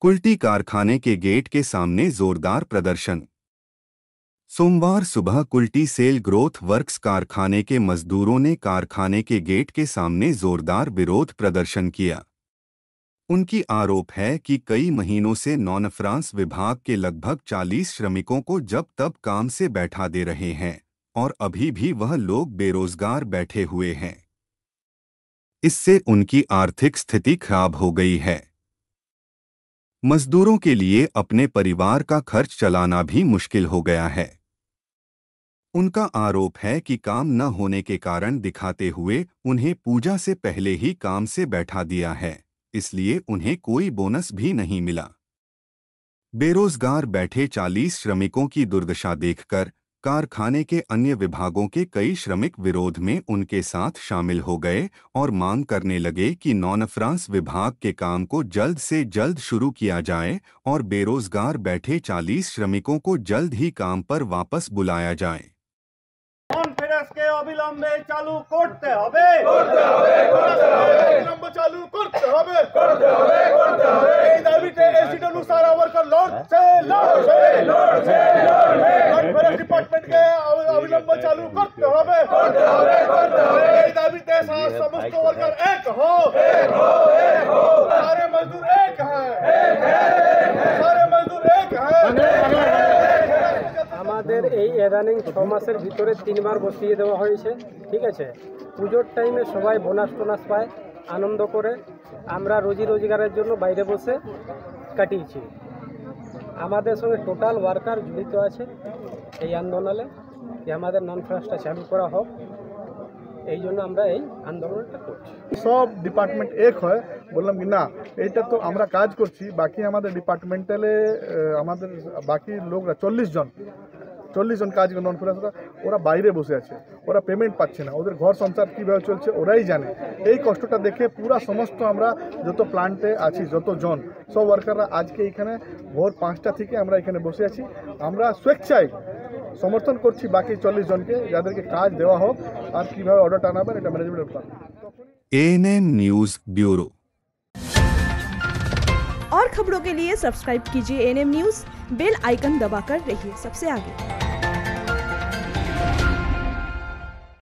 कुल्टी कारखाने के गेट के सामने जोरदार प्रदर्शन। सोमवार सुबह कुल्टी सेल ग्रोथ वर्क्स कारखाने के मजदूरों ने कारखाने के गेट के सामने जोरदार विरोध प्रदर्शन किया। उनकी आरोप है कि कई महीनों से नॉन फ्रांस विभाग के लगभग 40 श्रमिकों को जब तब काम से बैठा दे रहे हैं और अभी भी वह लोग बेरोजगार बैठे हुए हैं। इससे उनकी आर्थिक स्थिति खराब हो गई है। मजदूरों के लिए अपने परिवार का खर्च चलाना भी मुश्किल हो गया है। उनका आरोप है कि काम न होने के कारण दिखाते हुए उन्हें पूजा से पहले ही काम से बैठा दिया है, इसलिए उन्हें कोई बोनस भी नहीं मिला। बेरोजगार बैठे 40 श्रमिकों की दुर्दशा देखकर कारखाने के अन्य विभागों के कई श्रमिक विरोध में उनके साथ शामिल हो गए और मांग करने लगे कि नॉन फ्रांस विभाग के काम को जल्द से जल्द शुरू किया जाए और बेरोजगार बैठे 40 श्रमिकों को जल्द ही काम पर वापस बुलाया जाए। के अविलंबे चालू करते হবে অবিলম্বে চালু করতে হবে এই দাবিতে এসিডব্লিউ সারা ওয়ার্কার লড়ছে কনফারেন্স ডিপার্টমেন্টকে অবিলম্বে চালু করতে হবে এই দাবিতে সমস্ত ওয়ার্কার এক हो सारे मजदूर एक हैं सारे मजदूर एक हैं। আমাদের এই ইদানিং 6 মাসের ভিতরে 3 বার বসিয়ে দেওয়া হয়েছে, ঠিক আছে। পুজোর টাইমে সবাই বোনাস টোনাস পায়, আনন্দ করে আমরা রোজি রোজগারের জন্য বাইরে বসে কাটিয়েছি। আমাদের সঙ্গে টোটাল ওয়ার্কার জড়িত আছে এই আন্দোলনে, যে আমাদের নন ফ্রান্সটা চালু করা হোক, এই জন্য আমরা এই আন্দোলনটা করছি। সব ডিপার্টমেন্ট এক হয়, বললাম কি না এইটা তো আমরা কাজ করছি, বাকি আমাদের ডিপার্টমেন্টালে আমাদের বাকি লোকরা 40 জন কাজ করে নন ফ্রান্সরা, ওরা বাইরে বসে আছে, ওরা পেমেন্ট পাচ্ছে না, ওদের ঘর সংসার কীভাবে চলছে ওরাই জানে। এই কষ্টটা দেখে পুরা সমস্ত আমরা যত প্লান্টে আছি যত জন সব ওয়ার্কাররা আজকে এখানে ভোর 5টা থেকে আমরা এখানে বসে আছি। আমরা স্বেচ্ছায় সমর্থন করছি বাকি 40 জনকে, যাদেরকে কাজ দেওয়া হোক আর কীভাবে অর্ডার টানাবেন এটা ম্যানেজমেন্টের ব্যাপার। ANM news bureau. और खबरों के लिए सब्सक्राइब कीजिए एएनएम न्यूज, बेल आइकन दबाकर रहिए सबसे आगे।